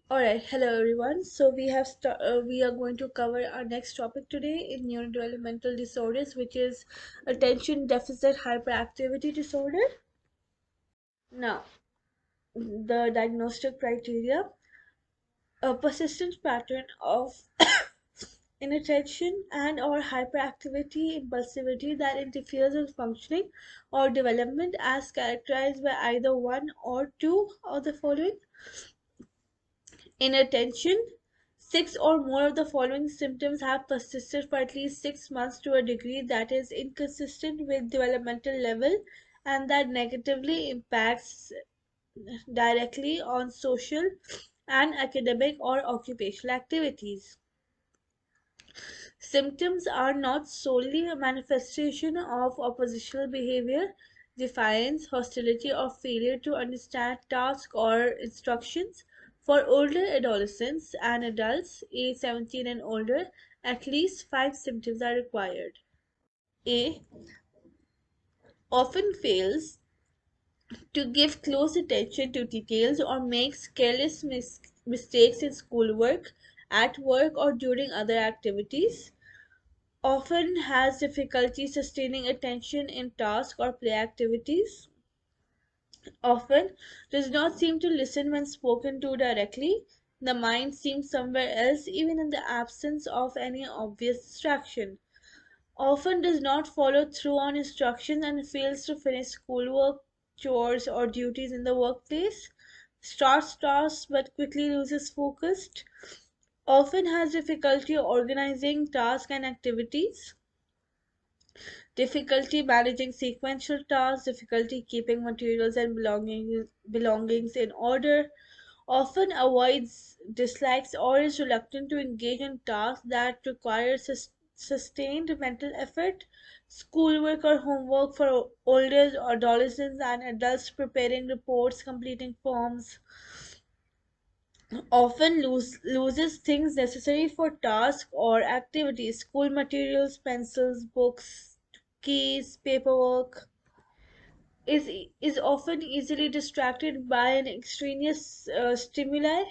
All right, hello everyone. We are going to cover our next topic today in neurodevelopmental disorders, which is attention deficit hyperactivity disorder. Now, the diagnostic criteria: a persistent pattern of inattention and/or hyperactivity, impulsivity that interferes with functioning or development, as characterized by either one or two of the following. Inattention: six or more of the following symptoms have persisted for at least 6 months to a degree that is inconsistent with developmental level and that negatively impacts directly on social and academic or occupational activities. Symptoms are not solely a manifestation of oppositional behavior, defiance, hostility, or failure to understand tasks or instructions. For older adolescents and adults age 17 and older, at least five symptoms are required. A. Often fails to give close attention to details or makes careless mistakes in schoolwork, at work, or during other activities. Often has difficulty sustaining attention in task or play activities. Often does not seem to listen when spoken to directly. The mind seems somewhere else even in the absence of any obvious distraction. Often does not follow through on instructions and fails to finish schoolwork, chores, or duties in the workplace. Starts tasks but quickly loses focus. Often has difficulty organizing tasks and activities. Difficulty managing sequential tasks, difficulty keeping materials and belongings in order, often avoids, dislikes, or is reluctant to engage in tasks that require sustained mental effort, schoolwork or homework for older adolescents and adults, preparing reports, completing forms, often loses things necessary for tasks or activities, school materials, pencils, books, keys, paperwork, is often easily distracted by an extraneous stimuli,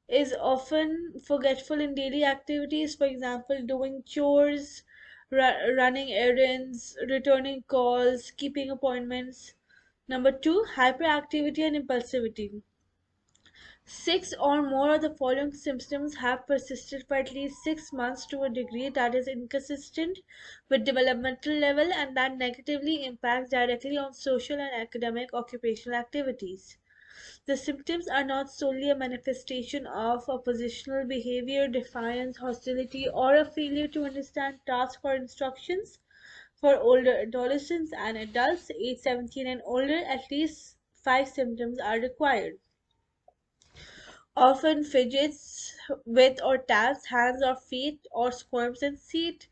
is often forgetful in daily activities, for example, doing chores, running errands, returning calls, keeping appointments. Number two, hyperactivity and impulsivity. Six or more of the following symptoms have persisted for at least 6 months to a degree that is inconsistent with developmental level and that negatively impacts directly on social and academic occupational activities. The symptoms are not solely a manifestation of oppositional behavior, defiance, hostility, or a failure to understand tasks or instructions. For older adolescents and adults age 17 and older, at least five symptoms are required. Often fidgets with or taps hands or feet or squirms in seat.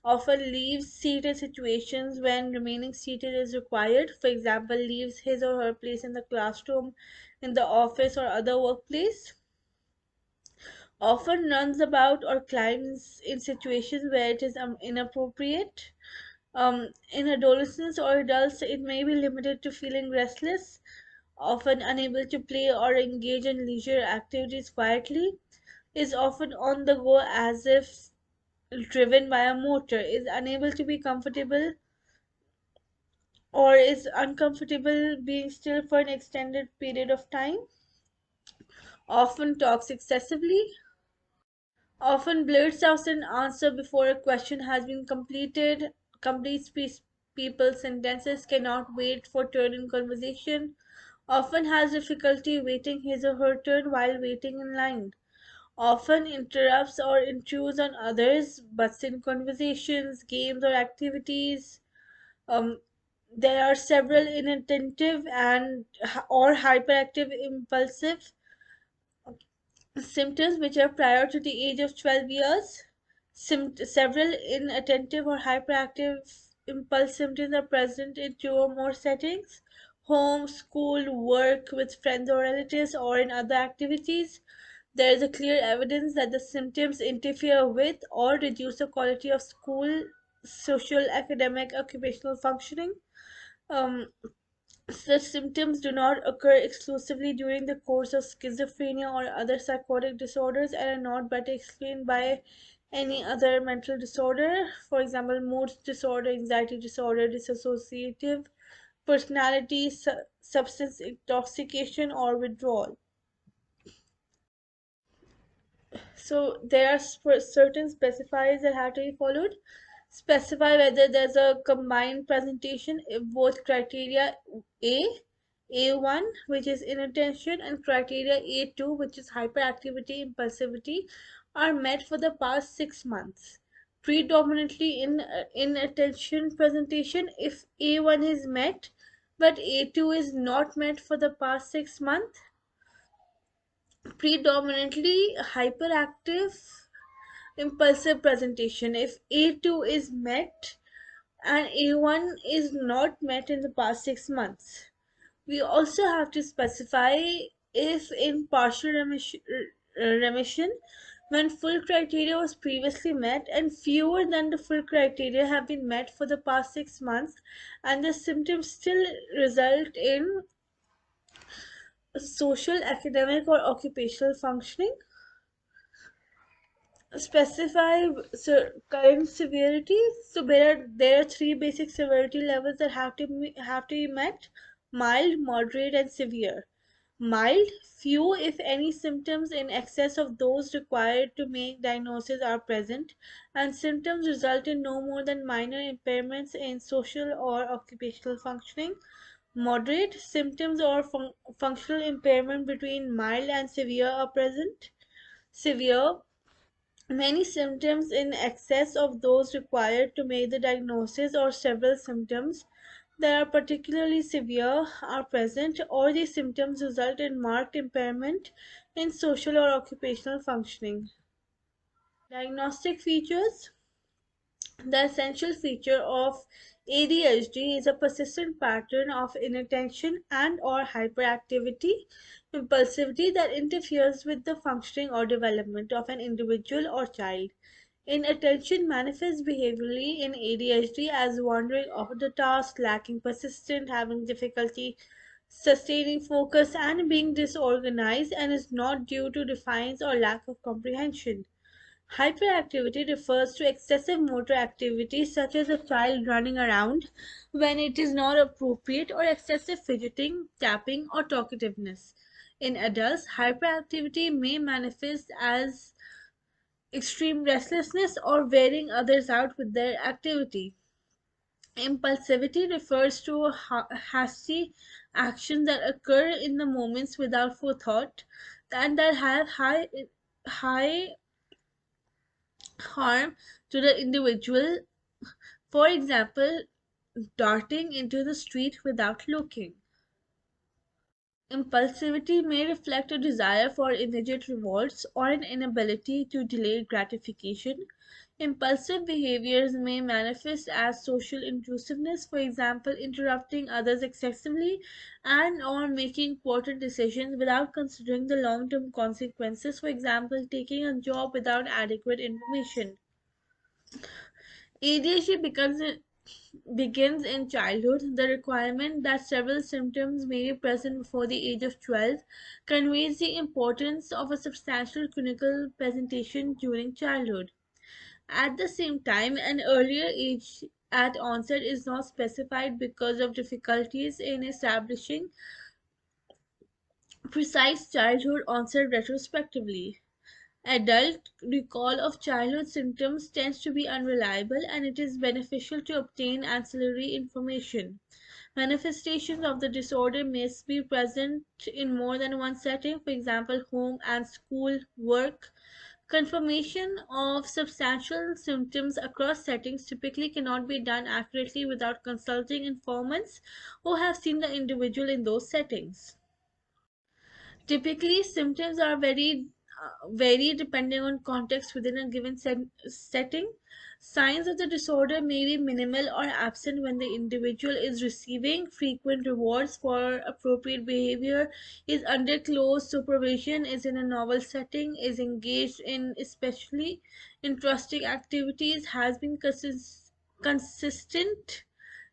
Often leaves seat in situations when remaining seated is required. For example, leaves his or her place in the classroom, in the office, or other workplace. Often runs about or climbs in situations where it is inappropriate. In adolescents or adults, it may be limited to feeling restless, often unable to play or engage in leisure activities quietly, is often on the go as if driven by a motor, is unable to be comfortable or is uncomfortable being still for an extended period of time, often talks excessively, often blurts out an answer before a question has been completed, complete people sentences, cannot wait for turn in conversation, often has difficulty waiting his or her turn while waiting in line, often interrupts or intrudes on others, butts in conversations, games, or activities. Um, there are several inattentive and or hyperactive impulsive symptoms which are prior to the age of 12 years. Several inattentive or hyperactive impulse symptoms are present in two or more settings: home, school, work, with friends or relatives, or in other activities. There is a clear evidence that the symptoms interfere with or reduce the quality of school, social, academic, occupational functioning. Um, Such symptoms do not occur exclusively during the course of schizophrenia or other psychotic disorders and are not better explained by any other mental disorder. For example, mood disorder, anxiety disorder, dissociative personality, substance intoxication, or withdrawal. So there are certain specifiers that have to be followed. Specify whether there's a combined presentation if both criteria A, A1, which is inattention, and criteria A2, which is hyperactivity, impulsivity, are met for the past 6 months. Predominantly in inattention presentation, if A1 is met but A2 is not met for the past 6 months. Predominantly hyperactive impulsive presentation, if A2 is met and A1 is not met in the past 6 months. We also have to specify if in partial remission when full criteria was previously met and fewer than the full criteria have been met for the past 6 months, and the symptoms still result in social, academic, or occupational functioning. Specify current severity. So there are three basic severity levels that have to be met: mild, moderate, and severe. Mild, few if any symptoms in excess of those required to make diagnosis are present, and symptoms result in no more than minor impairments in social or occupational functioning. Moderate, symptoms or functional impairment between mild and severe are present. Severe, many symptoms in excess of those required to make the diagnosis or several symptoms that are particularly severe are present, or these symptoms result in marked impairment in social or occupational functioning. Diagnostic features. The essential feature of ADHD is a persistent pattern of inattention and or hyperactivity, impulsivity that interferes with the functioning or development of an individual or child. Inattention manifests behaviorally in ADHD as wandering off the task, lacking persistent, having difficulty sustaining focus, and being disorganized, and is not due to defiance or lack of comprehension. Hyperactivity refers to excessive motor activity, such as a child running around when it is not appropriate, or excessive fidgeting, tapping, or talkativeness. In adults, hyperactivity may manifest as extreme restlessness or wearing others out with their activity. Impulsivity refers to hasty actions that occur in the moments without forethought and that have high harm to the individual. For example, darting into the street without looking. Impulsivity may reflect a desire for immediate rewards or an inability to delay gratification. Impulsive behaviors may manifest as social intrusiveness, for example, interrupting others excessively and or making important decisions without considering the long-term consequences, for example, taking a job without adequate information. ADHD begins in childhood. The requirement that several symptoms may be present before the age of 12 conveys the importance of a substantial clinical presentation during childhood. At the same time, an earlier age at onset is not specified because of difficulties in establishing precise childhood onset retrospectively. Adult recall of childhood symptoms tends to be unreliable, and it is beneficial to obtain ancillary information. Manifestations of the disorder may be present in more than one setting, for example, home and school, work. Confirmation of substantial symptoms across settings typically cannot be done accurately without consulting informants who have seen the individual in those settings. Typically, symptoms are vary depending on context within a given setting. Signs of the disorder may be minimal or absent when the individual is receiving frequent rewards for appropriate behavior, is under close supervision, is in a novel setting, is engaged in especially interesting activities, has been consistent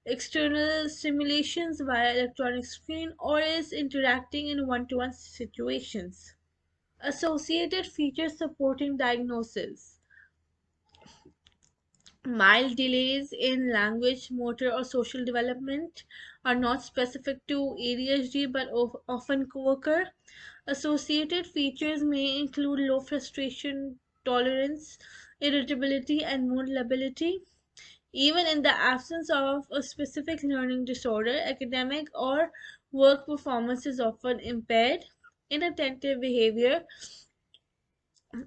external stimulations via electronic screen, or is interacting in one-to-one situations. Associated features supporting diagnosis. Mild delays in language, motor, or social development are not specific to ADHD but often co occur. Associated features may include low frustration tolerance, irritability, and mood lability. Even in the absence of a specific learning disorder, academic or work performance is often impaired. Inattentive behavior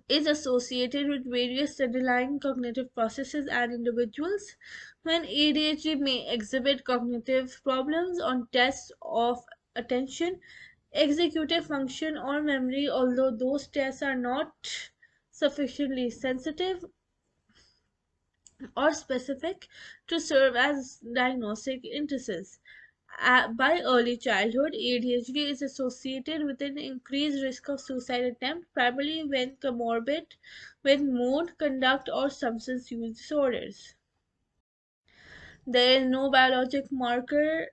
is associated with various underlying cognitive processes and individuals. When ADHD may exhibit cognitive problems on tests of attention, executive function, or memory, although those tests are not sufficiently sensitive or specific to serve as diagnostic indices. By early childhood, ADHD is associated with an increased risk of suicide attempt, primarily when comorbid with mood, conduct, or substance use disorders. There is no biologic marker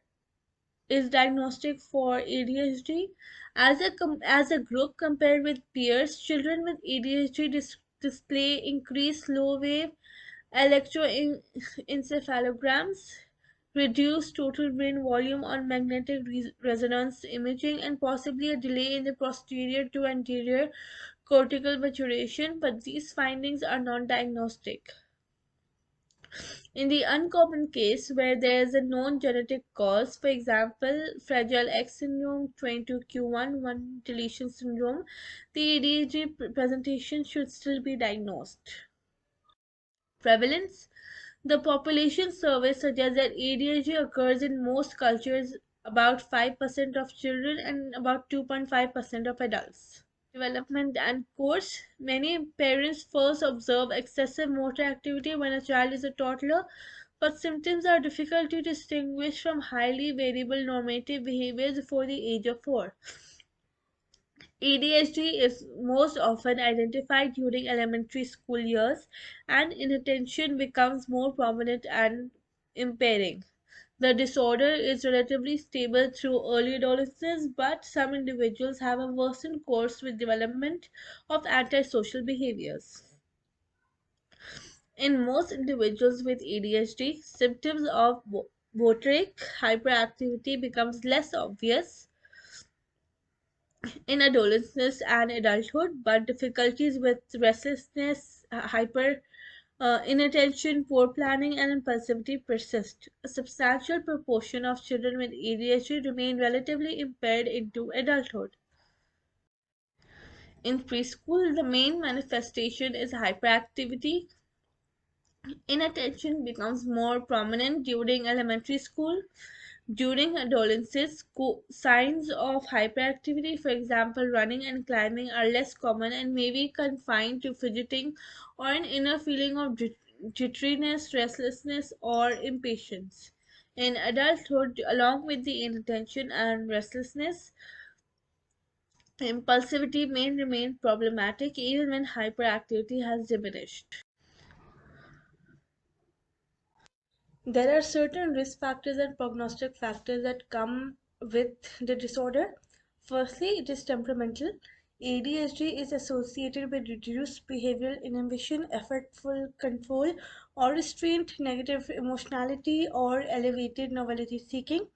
is diagnostic for ADHD. As a group compared with peers, children with ADHD display increased slow wave electroencephalograms, reduced total brain volume on magnetic resonance imaging, and possibly a delay in the posterior to anterior cortical maturation, but these findings are non diagnostic. In the uncommon case where there is a known genetic cause, for example, Fragile X syndrome, 22q11 one deletion syndrome, the ADHD presentation should still be diagnosed. Prevalence. The population survey suggests that ADHD occurs in most cultures, about 5% of children and about 2.5% of adults. Development and course. Many parents first observe excessive motor activity when a child is a toddler, but symptoms are difficult to distinguish from highly variable normative behaviors before the age of 4. ADHD is most often identified during elementary school years, and inattention becomes more prominent and impairing. The disorder is relatively stable through early adolescence, but some individuals have a worsened course with development of antisocial behaviors. In most individuals with ADHD, symptoms of motoric hyperactivity becomes less obvious in adolescence and adulthood, but difficulties with restlessness, hyper inattention, poor planning, and impulsivity persist. A substantial proportion of children with ADHD remain relatively impaired into adulthood. In preschool, the main manifestation is hyperactivity. Inattention becomes more prominent during elementary school. During adolescence, signs of hyperactivity, for example, running and climbing, are less common and may be confined to fidgeting or an inner feeling of jitteriness, restlessness, or impatience. In adulthood, along with the inattention and restlessness, impulsivity may remain problematic even when hyperactivity has diminished. There are certain risk factors and prognostic factors that come with the disorder. Firstly, it is temperamental. ADHD is associated with reduced behavioral inhibition, effortful control, or restraint, negative emotionality, or elevated novelty seeking.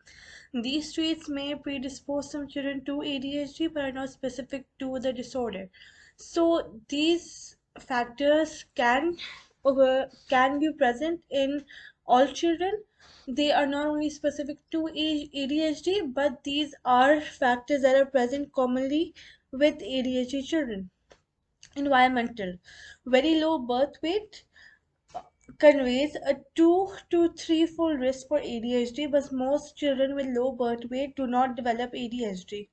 These traits may predispose some children to ADHD but are not specific to the disorder. So these factors can be present in all children. They are not only specific to ADHD, but these are factors that are present commonly with ADHD children. Environmental. Very low birth weight conveys a 2 to 3 fold risk for ADHD, but most children with low birth weight do not develop ADHD.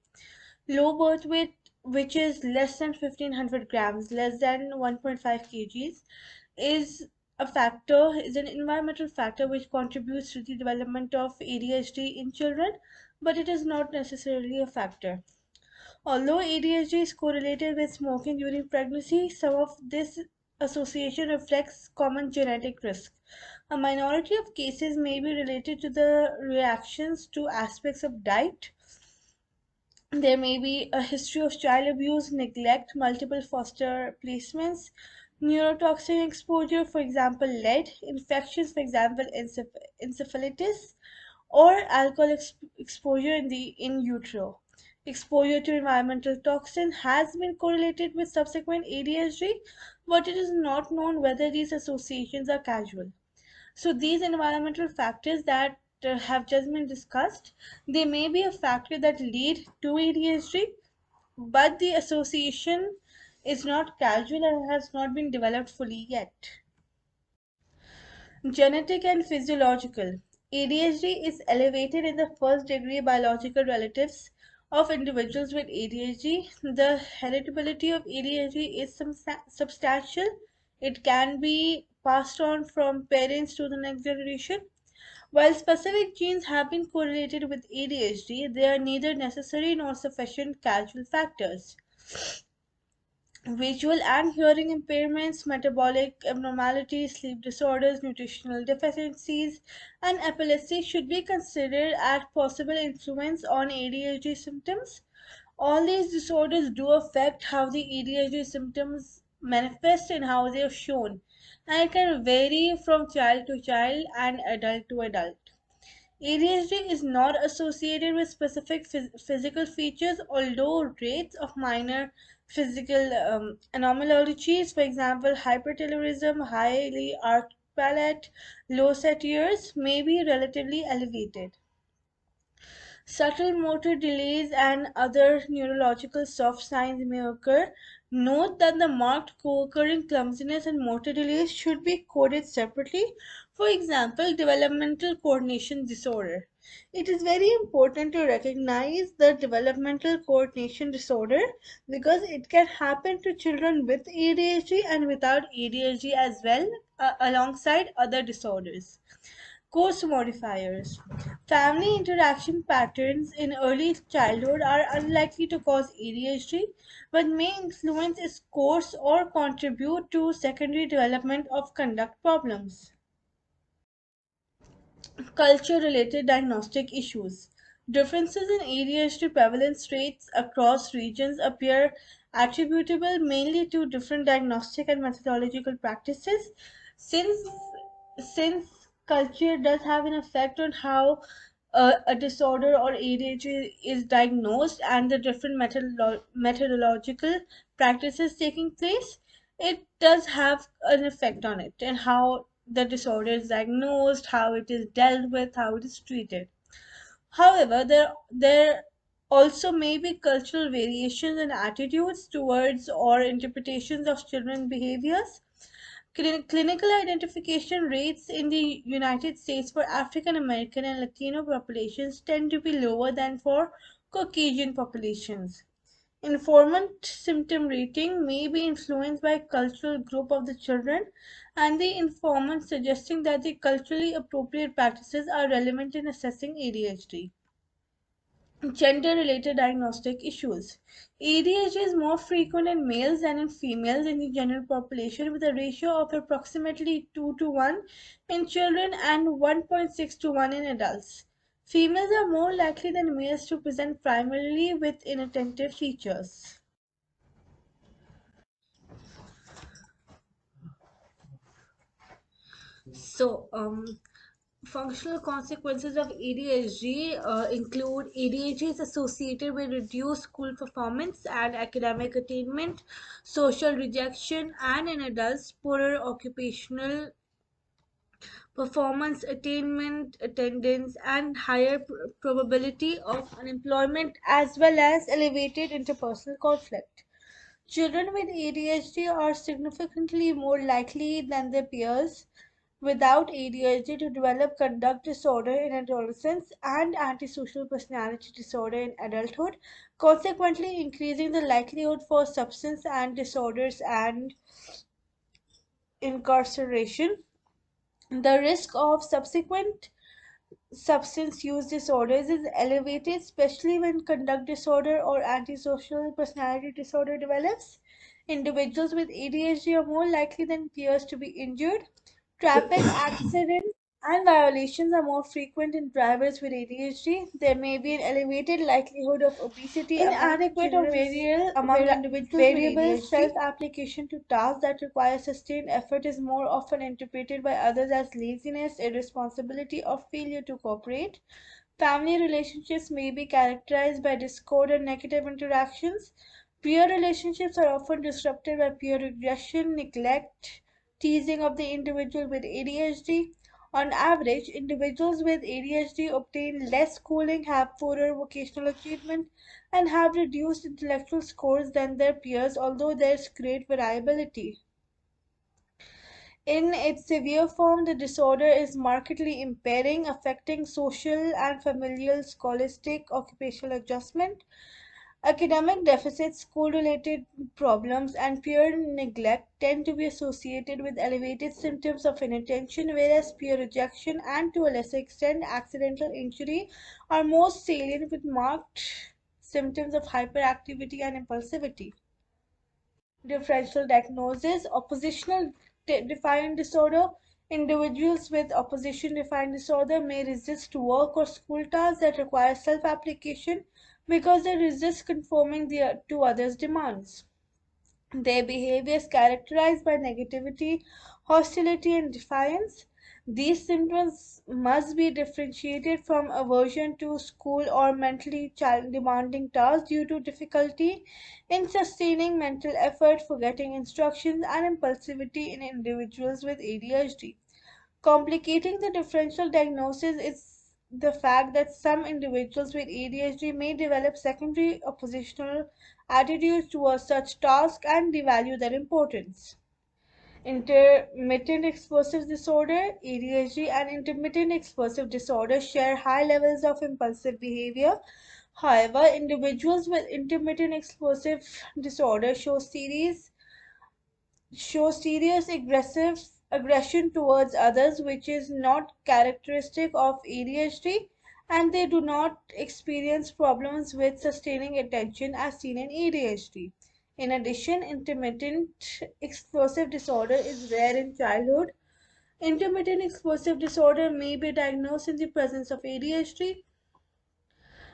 Low birth weight, which is less than 1500 grams, less than 1.5 kgs, is is an environmental factor which contributes to the development of ADHD in children, but it is not necessarily a factor. Although ADHD is correlated with smoking during pregnancy, some of this association reflects common genetic risk. A minority of cases may be related to the reactions to aspects of diet. There may be a history of child abuse, neglect, multiple foster placements, neurotoxin exposure, for example, lead, infections, for example, encephalitis, or alcohol exposure in utero. Exposure to environmental toxin has been correlated with subsequent ADHD, but it is not known whether these associations are causal. So these environmental factors that have just been discussed, they may be a factor that lead to ADHD, but the association is not causal and has not been developed fully yet. Genetic and physiological. ADHD is elevated in the first degree biological relatives of individuals with ADHD. The heritability of ADHD is substantial. It can be passed on from parents to the next generation. While specific genes have been correlated with ADHD, they are neither necessary nor sufficient causal factors. Visual and hearing impairments, metabolic abnormalities, sleep disorders, nutritional deficiencies, and epilepsy should be considered as possible influence on ADHD symptoms. All these disorders do affect how the ADHD symptoms manifest and how they are shown, and it can vary from child to child and adult to adult. ADHD is not associated with specific physical features, although rates of minor physical anomalies, for example, hypertelorism, highly arched palate, low set ears, may be relatively elevated. Subtle motor delays and other neurological soft signs may occur. Note that the marked co-occurring clumsiness and motor delays should be coded separately. For example, developmental coordination disorder. It is very important to recognize the developmental coordination disorder because it can happen to children with ADHD and without ADHD as well, alongside other disorders. Course modifiers. Family interaction patterns in early childhood are unlikely to cause ADHD, but may influence its course or contribute to secondary development of conduct problems. Culture related diagnostic issues. Differences in ADHD prevalence rates across regions appear attributable mainly to different diagnostic and methodological practices. Since since culture does have an effect on how a disorder or ADHD is diagnosed and the different methodological practices taking place, it does have an effect on it and how the disorder is diagnosed, how it is dealt with, how it is treated. However, there also may be cultural variations in attitudes towards or interpretations of children's behaviors. Clinical identification rates in the United States for African American and Latino populations tend to be lower than for Caucasian populations. Informant symptom rating may be influenced by cultural group of the children and the informant suggesting that the culturally appropriate practices are relevant in assessing ADHD. Gender related diagnostic issues. ADHD is more frequent in males than in females in the general population, with a ratio of approximately 2 to 1 in children and 1.6 to 1 in adults. Females are more likely than males to present primarily with inattentive features. So, functional consequences of ADHD include ADHD is associated with reduced school performance and academic attainment, social rejection, and in adults, poorer occupational performance, attainment, attendance, and higher probability of unemployment, as well as elevated interpersonal conflict. Children with ADHD are significantly more likely than their peers without ADHD to develop conduct disorder in adolescence and antisocial personality disorder in adulthood, consequently increasing the likelihood for substance and disorders and incarceration. The risk of subsequent substance use disorders is elevated, especially when conduct disorder or antisocial personality disorder develops. Individuals with ADHD are more likely than peers to be injured, Traffic accidents and violations are more frequent in drivers with ADHD. There may be an elevated likelihood of obesity inadequate or among individuals with variable self-application to tasks that require sustained effort is more often interpreted by others as laziness, irresponsibility, or failure to cooperate. Family relationships may be characterized by discord and negative interactions. Peer relationships are often disrupted by peer aggression, neglect, teasing of the individual with ADHD. On average, individuals with ADHD obtain less schooling, have poorer vocational achievement, and have reduced intellectual scores than their peers, although there is great variability. In its severe form, the disorder is markedly impairing, affecting social and familial, scholastic, occupational adjustment, academic deficits, school-related problems, and peer neglect tend to be associated with elevated symptoms of inattention, whereas peer rejection and, to a lesser extent, accidental injury are most salient with marked symptoms of hyperactivity and impulsivity. Differential diagnosis, oppositional defiant disorder. Individuals with opposition defiant disorder may resist work or school tasks that require self application because they resist conforming to others' demands. Their behavior is characterized by negativity, hostility, and defiance. These symptoms must be differentiated from aversion to school or mentally demanding tasks due to difficulty in sustaining mental effort, forgetting instructions, and impulsivity in individuals with ADHD. Complicating the differential diagnosis is the fact that some individuals with ADHD may develop secondary oppositional attitudes towards such tasks and devalue their importance. Intermittent explosive disorder, ADHD, and intermittent explosive disorder share high levels of impulsive behavior. However, individuals with intermittent explosive disorder show serious aggressive aggression towards others, which is not characteristic of ADHD, and they do not experience problems with sustaining attention as seen in ADHD. In addition, intermittent explosive disorder is rare in childhood. Intermittent explosive disorder may be diagnosed in the presence of ADHD.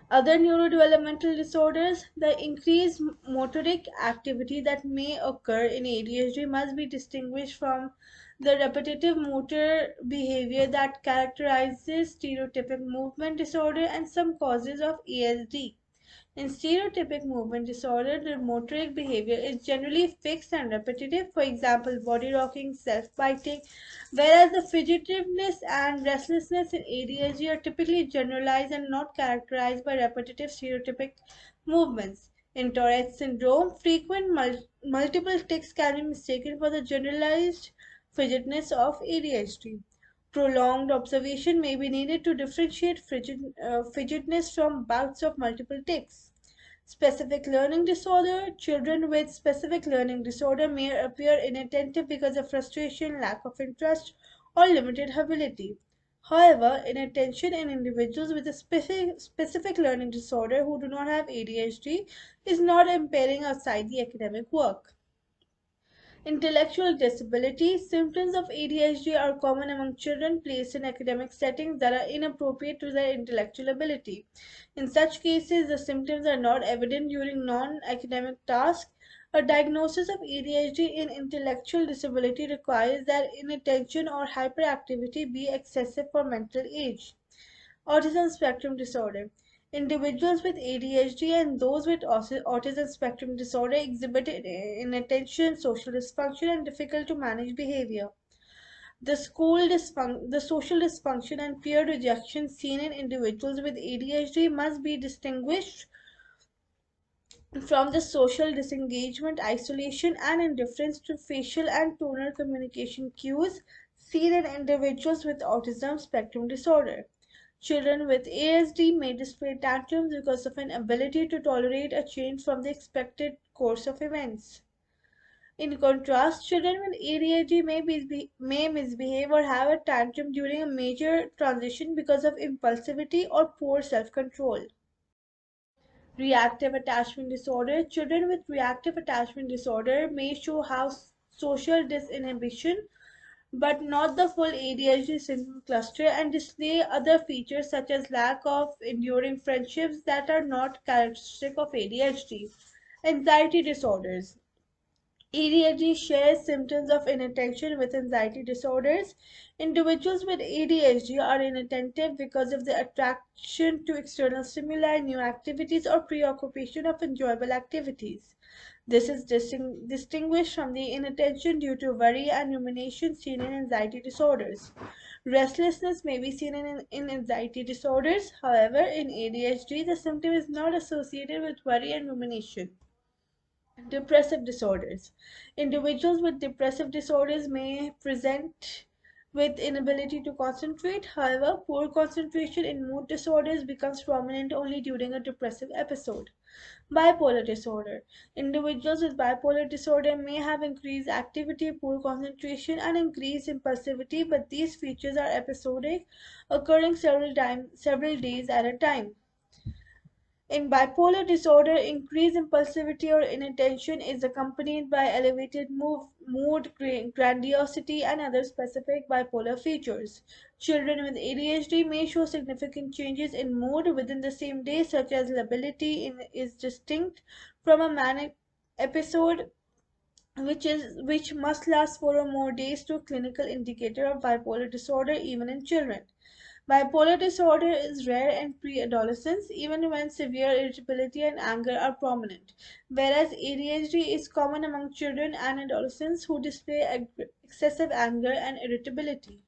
Other neurodevelopmental disorders, the increased motoric activity that may occur in ADHD must be distinguished from the repetitive motor behavior that characterizes stereotypic movement disorder and some causes of ASD. In stereotypic movement disorder, the motoric behavior is generally fixed and repetitive, for example, body rocking, self biting, whereas the fidgetiveness and restlessness in ADHD are typically generalized and not characterized by repetitive stereotypic movements. In Tourette's syndrome, frequent multiple tics can be mistaken for the generalized fidgetness of ADHD. Prolonged observation may be needed to differentiate fidgetness from bouts of multiple tics. Specific learning disorder. Children with specific learning disorder may appear inattentive because of frustration, lack of interest, or limited ability. However, inattention in individuals with a specific learning disorder who do not have ADHD is not impairing outside the academic work. Intellectual disability. Symptoms of ADHD are common among children placed in academic settings that are inappropriate to their intellectual ability. In such cases, the symptoms are not evident during non academic tasks. A diagnosis of ADHD in intellectual disability requires that inattention or hyperactivity be excessive for mental age. Autism spectrum disorder. Individuals with ADHD and those with autism spectrum disorder exhibit inattention, social dysfunction, and difficult to manage behavior. The social dysfunction and peer rejection seen in individuals with ADHD must be distinguished from the social disengagement, isolation, and indifference to facial and tonal communication cues seen in individuals with autism spectrum disorder. Children with ASD may display tantrums because of an ability to tolerate a change from the expected course of events. In contrast, children with ADHD may misbehave or have a tantrum during a major transition because of impulsivity or poor self control. Reactive attachment disorder. Children with reactive attachment disorder may show how social disinhibition, but not the full ADHD syndrome cluster, and display other features such as lack of enduring friendships that are not characteristic of ADHD. Anxiety disorders. ADHD shares symptoms of inattention with anxiety disorders. Individuals with ADHD are inattentive because of the attraction to external stimuli, new activities, or preoccupation of enjoyable activities. This is distinguished from the inattention due to worry and rumination seen in anxiety disorders. Restlessness may be seen in anxiety disorders. However, in ADHD, the symptom is not associated with worry and rumination. Depressive disorders. Individuals with depressive disorders may present with inability to concentrate. However, poor concentration in mood disorders becomes prominent only during a depressive episode. Bipolar disorder. Individuals with bipolar disorder may have increased activity, poor concentration, and increased impulsivity, but these features are episodic, occurring several days at a time. In bipolar disorder, increased impulsivity or inattention is accompanied by elevated mood, grandiosity, and other specific bipolar features. Children with ADHD may show significant changes in mood within the same day, such as lability is distinct from a manic episode which must last 4 or more days, to a clinical indicator of bipolar disorder even in children. Bipolar disorder is rare in pre-adolescence, even when severe irritability and anger are prominent, whereas ADHD is common among children and adolescents who display excessive anger and irritability.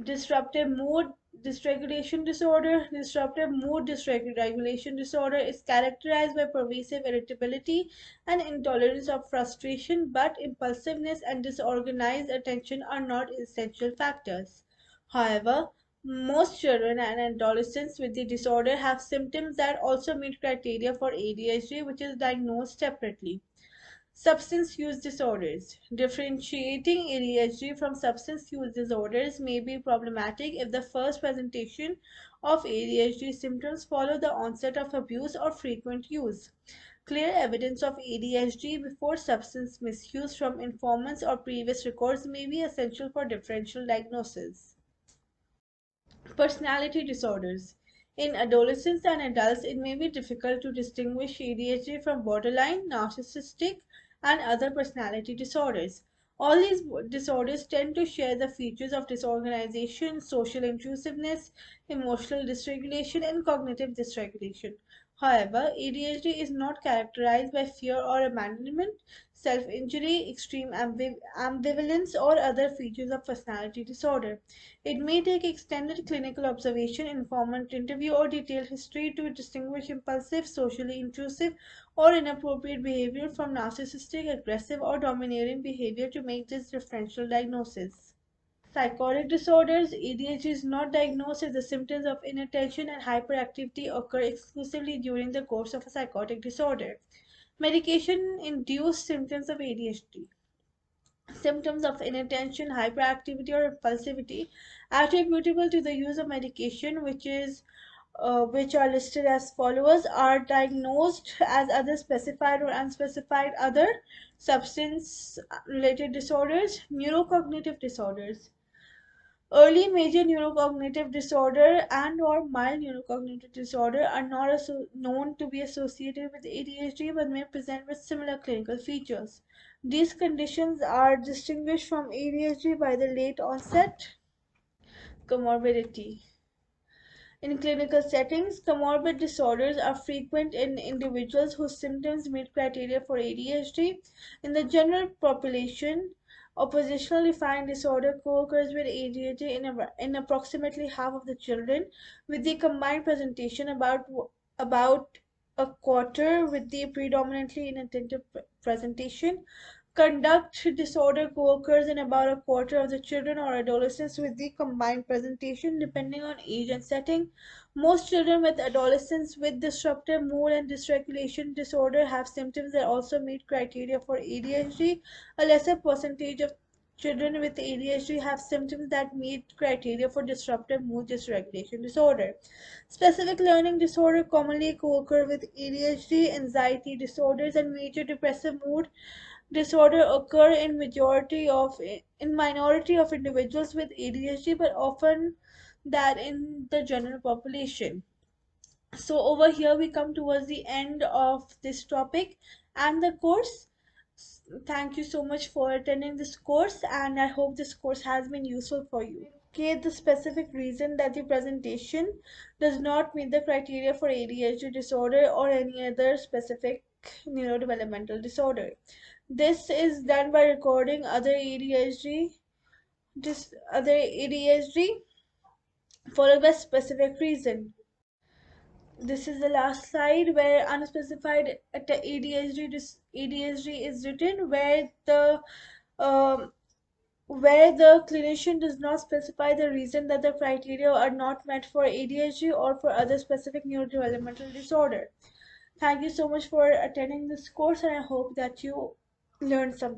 Disruptive mood dysregulation disorder. Disruptive mood dysregulation disorder is characterized by pervasive irritability and intolerance of frustration, but impulsiveness and disorganized attention are not essential factors. However, most children and adolescents with the disorder have symptoms that also meet criteria for ADHD, which is diagnosed separately. Substance use disorders. Differentiating ADHD from substance use disorders may be problematic if the first presentation of ADHD symptoms follow the onset of abuse or frequent use. Clear evidence of ADHD before substance misuse from informants or previous records may be essential for differential diagnosis. Personality disorders. In adolescents and adults, it may be difficult to distinguish ADHD from borderline, narcissistic, and other personality disorders. All these disorders tend to share the features of disorganization, social intrusiveness, emotional dysregulation, and cognitive dysregulation. However, ADHD is not characterized by fear or abandonment, self injury, extreme ambivalence, or other features of personality disorder. It may take extended clinical observation, informant interview, or detailed history to distinguish impulsive, socially intrusive, or inappropriate behavior from narcissistic, aggressive, or domineering behavior to make this differential diagnosis. Psychotic disorders. ADHD is not diagnosed if the symptoms of inattention and hyperactivity occur exclusively during the course of a psychotic disorder. Medication induced symptoms of ADHD. Symptoms of inattention, hyperactivity, or impulsivity attributable to the use of medication, which are listed as follows, are diagnosed as other specified or unspecified other substance related disorders. Neurocognitive disorders. Early major neurocognitive disorder and or mild neurocognitive disorder are not known to be associated with ADHD, but may present with similar clinical features. These conditions are distinguished from ADHD by the late onset. Comorbidity. In clinical settings, comorbid disorders are frequent in individuals whose symptoms meet criteria for ADHD. In the general population, oppositional defiant disorder co-occurs with ADHD in approximately half of the children, with the combined presentation about a quarter, with the predominantly inattentive presentation. Conduct disorder co-occurs in about a quarter of the children or adolescents, with the combined presentation depending on age and setting. Most children with adolescents with disruptive mood and dysregulation disorder have symptoms that also meet criteria for ADHD. A lesser percentage of children with ADHD have symptoms that meet criteria for disruptive mood dysregulation disorder. Specific learning disorder commonly co-occur with ADHD. Anxiety disorders and major depressive mood disorder occur in minority of individuals with ADHD, but often that in the general population. So over here we come towards the end of this topic and the course. Thank you so much for attending this course, and I hope this course has been useful for you. Indicate the specific reason that the presentation does not meet the criteria for ADHD disorder or any other specific neurodevelopmental disorder. This is done by recording other ADHD followed by specific reason. This is the last slide where unspecified ADHD is written, um, where the clinician does not specify the reason that the criteria are not met for ADHD or for other specific neurodevelopmental disorder. Thank you so much for attending this course, and I hope that you learned something.